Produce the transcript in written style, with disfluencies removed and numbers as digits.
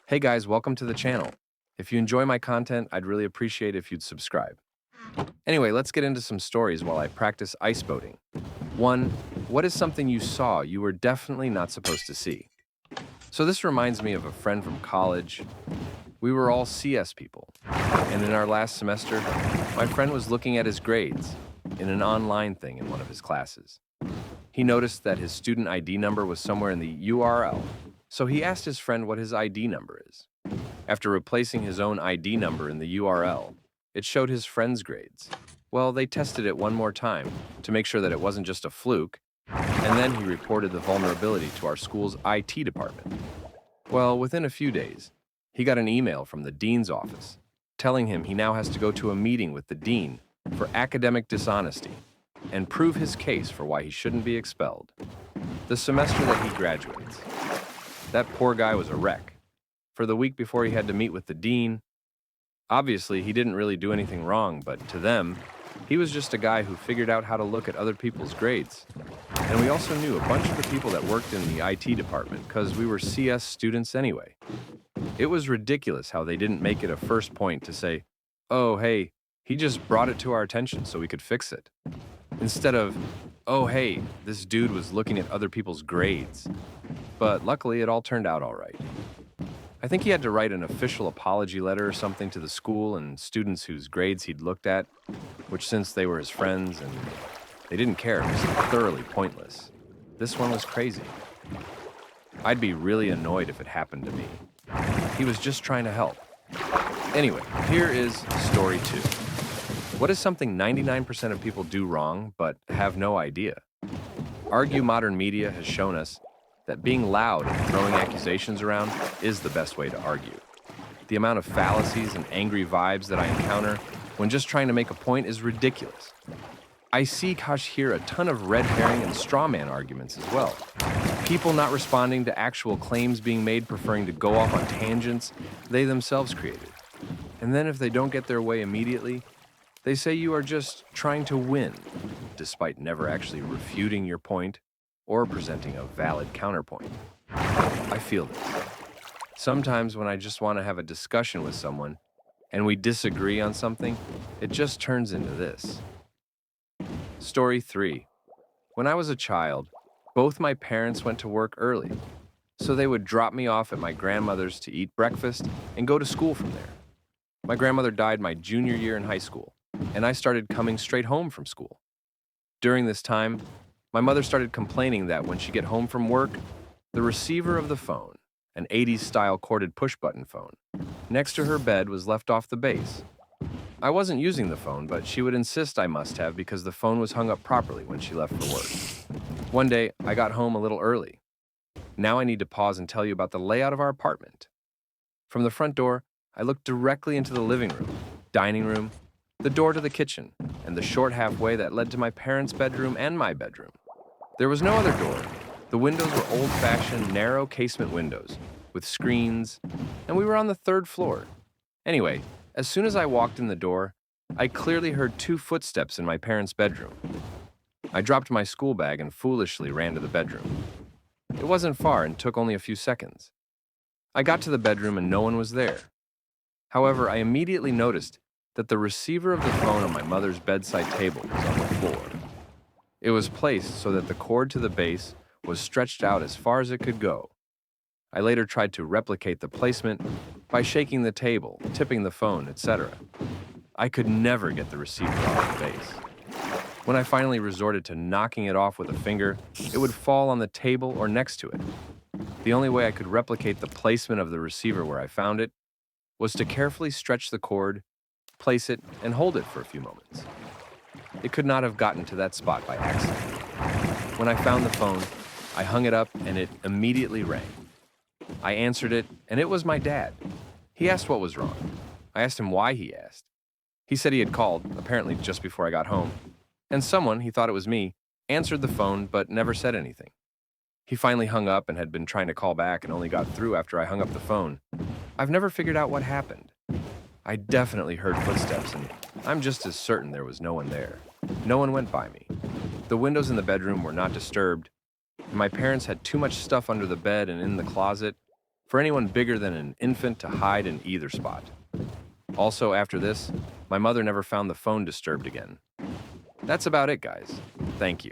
Hey guys, welcome to the channel. If you enjoy my content, I'd really appreciate if you'd subscribe. Anyway, let's get into some stories while I practice ice boating. 1. What is something you saw you were definitely not supposed to see? So this reminds me of a friend from college. We were all CS people. And in our last semester, my friend was looking at his grades in an online thing in one of his classes. He noticed that his student ID number was somewhere in the URL, so he asked his friend what his ID number is. After replacing his own ID number in the URL, it showed his friend's grades. Well, they tested it one more time to make sure that it wasn't just a fluke, and then he reported the vulnerability to our school's IT department. Well, within a few days, he got an email from the dean's office telling him he now has to go to a meeting with the dean for academic dishonesty and prove his case for why he shouldn't be expelled. The semester that he graduates, that poor guy was a wreck. For the week before he had to meet with the dean, obviously he didn't really do anything wrong, but to them, he was just a guy who figured out how to look at other people's grades. And we also knew a bunch of the people that worked in the IT department because we were CS students anyway. It was ridiculous how they didn't make it a first point to say, "Oh, hey, he just brought it to our attention so we could fix it." Instead of, "Oh, hey, this dude was looking at other people's grades." But luckily, it all turned out all right. I think he had to write an official apology letter or something to the school and students whose grades he'd looked at, which since they were his friends and they didn't care, was thoroughly pointless. This one was crazy. I'd be really annoyed if it happened to me. He was just trying to help. Anyway, here is story 2. What is something 99% of people do wrong but have no idea? Argue Modern Media has shown us that being loud and throwing accusations around is the best way to argue. The amount of fallacies and angry vibes that I encounter when just trying to make a point is ridiculous. I see hear a ton of red herring and straw man arguments as well. People not responding to actual claims being made, preferring to go off on tangents they themselves created. And then if they don't get their way immediately, they say you are just trying to win, despite never actually refuting your point or presenting a valid counterpoint. I feel this. Sometimes when I just want to have a discussion with someone and we disagree on something, it just turns into this. Story 3. When I was a child, both my parents went to work early, so they would drop me off at my grandmother's to eat breakfast and go to school from there. My grandmother died my junior year in high school, and I started coming straight home from school. During this time, my mother started complaining that when she'd get home from work, the receiver of the phone, an 80s-style corded push-button phone, next to her bed was left off the base. I wasn't using the phone, but she would insist I must have because the phone was hung up properly when she left for work. One day, I got home a little early. Now I need to pause and tell you about the layout of our apartment. From the front door, I looked directly into the living room, dining room, the door to the kitchen, and the short halfway that led to my parents' bedroom and my bedroom. There was no other door. The windows were old-fashioned, narrow casement windows with screens, and we were on the 3rd floor. Anyway, as soon as I walked in the door, I clearly heard 2 footsteps in my parents' bedroom. I dropped my school bag and foolishly ran to the bedroom. It wasn't far and took only a few seconds. I got to the bedroom and no one was there. However, I immediately noticed that the receiver of the phone on my mother's bedside table was on the floor. It was placed so that the cord to the base was stretched out as far as it could go. I later tried to replicate the placement by shaking the table, tipping the phone, etc. I could never get the receiver off the base. When I finally resorted to knocking it off with a finger, it would fall on the table or next to it. The only way I could replicate the placement of the receiver where I found it was to carefully stretch the cord, place it, and hold it for a few moments. It could not have gotten to that spot by accident. When I found the phone, I hung it up and it immediately rang. I answered it, and it was my dad. He asked what was wrong. I asked him why he asked. He said he had called, apparently just before I got home, and someone, he thought it was me, answered the phone but never said anything. He finally hung up and had been trying to call back and only got through after I hung up the phone. I've never figured out what happened. I definitely heard footsteps, and I'm just as certain there was no one there. No one went by me. The windows in the bedroom were not disturbed, and my parents had too much stuff under the bed and in the closet for anyone bigger than an infant to hide in either spot. Also, after this, my mother never found the phone disturbed again. That's about it, guys. Thank you.